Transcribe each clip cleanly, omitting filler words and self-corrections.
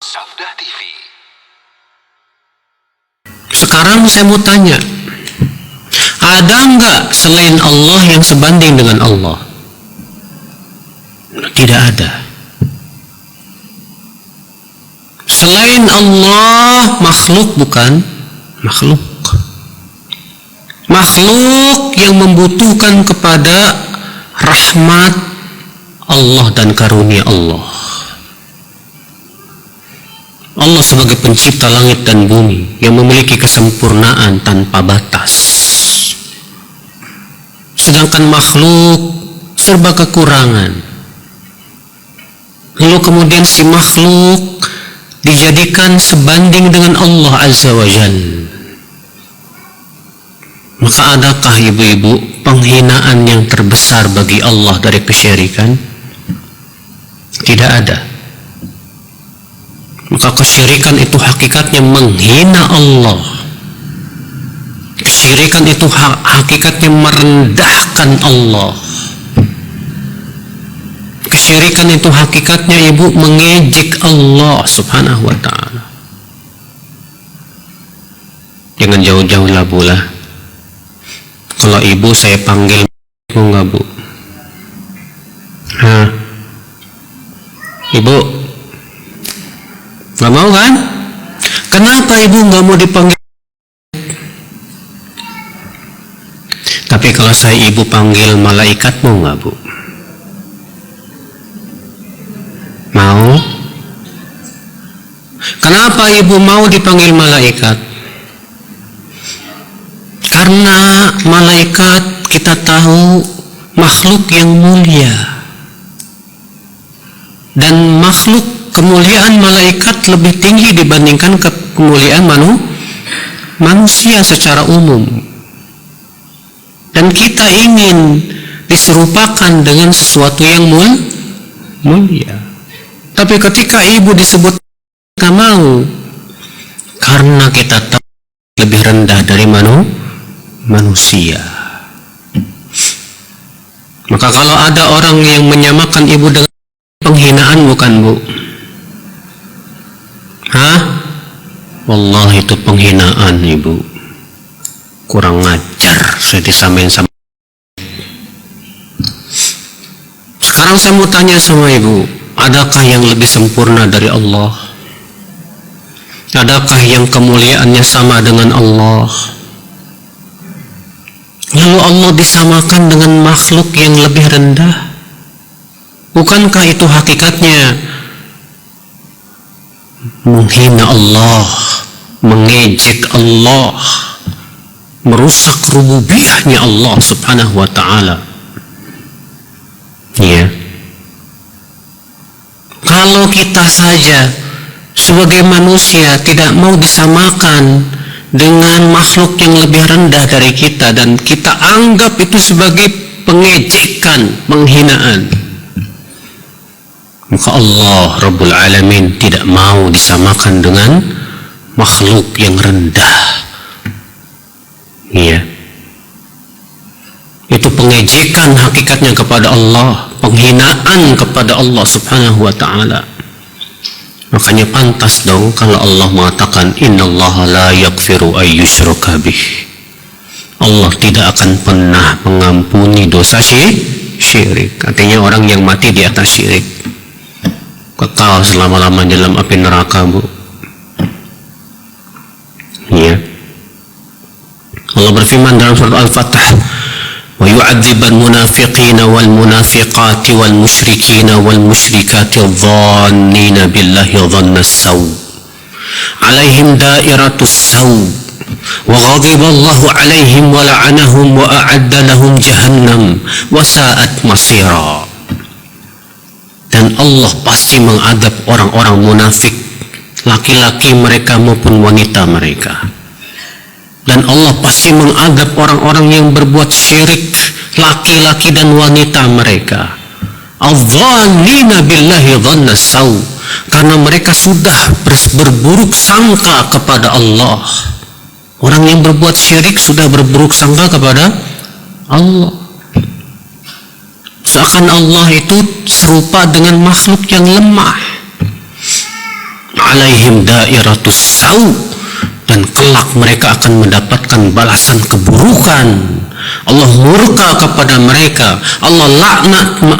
Sabda TV. Sekarang saya mau tanya, ada nggak selain Allah yang sebanding dengan Allah? Tidak ada. Selain Allah makhluk bukan? Makhluk. Makhluk yang membutuhkan kepada rahmat Allah dan karunia Allah. Allah sebagai pencipta langit dan bumi yang memiliki kesempurnaan tanpa batas. Sedangkan makhluk serba kekurangan. Lalu kemudian si makhluk dijadikan sebanding dengan Allah Azza wa Jalla. Maka adakah ibu-ibu penghinaan yang terbesar bagi Allah dari kesyirikan? Tidak ada. Maka kesyirikan itu hakikatnya menghina Allah. Kesyirikan itu hakikatnya merendahkan Allah. Kesyirikan itu hakikatnya ibu mengejek Allah subhanahu wa ta'ala. Jangan jauh-jauh lah bu lah. Kalau ibu saya panggil, mau nggak bu? Hah? Ibu nggak mau kan? Kenapa ibu nggak mau dipanggil? Tapi kalau saya ibu panggil malaikat, mau nggak bu? Mau? Kenapa ibu mau dipanggil malaikat? Karena malaikat kita tahu makhluk yang mulia, dan makhluk kemuliaan malaikat lebih tinggi dibandingkan kemuliaan manusia secara umum. Dan kita ingin diserupakan dengan sesuatu yang mulia. Tapi ketika ibu disebut kita mau, karena kita tahu lebih rendah dari manusia. Maka kalau ada orang yang menyamakan ibu dengan penghinaan, bukan bu? Hah? Wallahi itu penghinaan ibu. Kurang ngajar saya disamain sama. Sekarang saya mau tanya sama ibu, adakah yang lebih sempurna dari Allah? Adakah yang kemuliaannya sama dengan Allah? Lalu Allah disamakan dengan makhluk yang lebih rendah? Bukankah itu hakikatnya menghina Allah, mengejek Allah, merusak rububiyahnya Allah subhanahu wa ta'ala? Ya. Kalau kita saja sebagai manusia tidak mau disamakan dengan makhluk yang lebih rendah dari kita, dan kita anggap itu sebagai pengejekan, penghinaan, maka Allah Rabbul Alamin tidak mau disamakan dengan makhluk yang rendah. Iya. Itu pengejekan hakikatnya kepada Allah, penghinaan kepada Allah subhanahu wa ta'ala. Makanya pantas dong kalau Allah mengatakan innallaha la yaghfiru ay yushraka bih. Allah tidak akan pernah mengampuni dosa syirik. Artinya orang yang mati di atas syirik kekal selama-lamanya dalam api neraka bu. Ya. Allah berfirman dalam surat Al-Fatah, wa yu'adziban munafiqina wal munafiqati wal musyrikina wal musyrikati dhannina billahi dhanna saw alaihim dairatus saw wa ghadiba Allahu alaihim wa la'anahum wa a'adda lahum jahannam wa sa'at masira. Dan Allah pasti mengadab orang-orang munafik, laki-laki mereka maupun wanita mereka. Dan Allah pasti mengadab orang-orang yang berbuat syirik, laki-laki dan wanita mereka. Adh-dhannina billahi dhanna saw, karena mereka sudah berburuk sangka kepada Allah. Orang yang berbuat syirik sudah berburuk sangka kepada Allah. Seakan Allah itu serupa dengan makhluk yang lemah. alaihim dairatus sau, dan kelak mereka akan mendapatkan balasan keburukan. Allah murka kepada mereka, Allah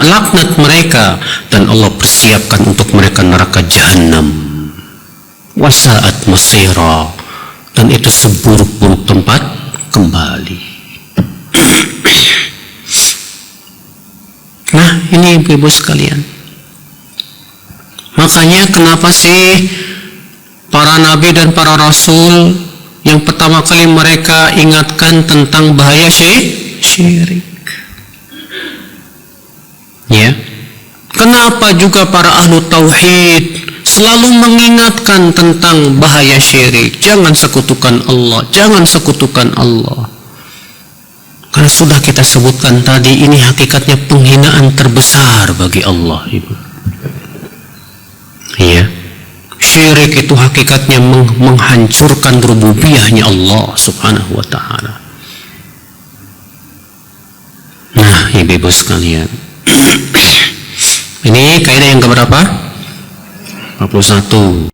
laknat mereka, dan Allah persiapkan untuk mereka neraka jahanam. Wasaat masira, dan itu seburuk-buruk tempat kembali. Nah, ini ibu-ibu sekalian, makanya kenapa sih para nabi dan para rasul yang pertama kali mereka ingatkan tentang bahaya syirik? Ya. Kenapa juga para ahlu tauhid selalu mengingatkan tentang bahaya syirik? Jangan sekutukan Allah, jangan sekutukan Allah. Karena sudah kita sebutkan tadi, ini hakikatnya penghinaan terbesar bagi Allah, Ibu. Iya. Syirik itu hakikatnya menghancurkan rububiyahnya Allah subhanahu wa ta'ala. Nah, ibu-ibu sekalian, ini kaidah yang keberapa? 41.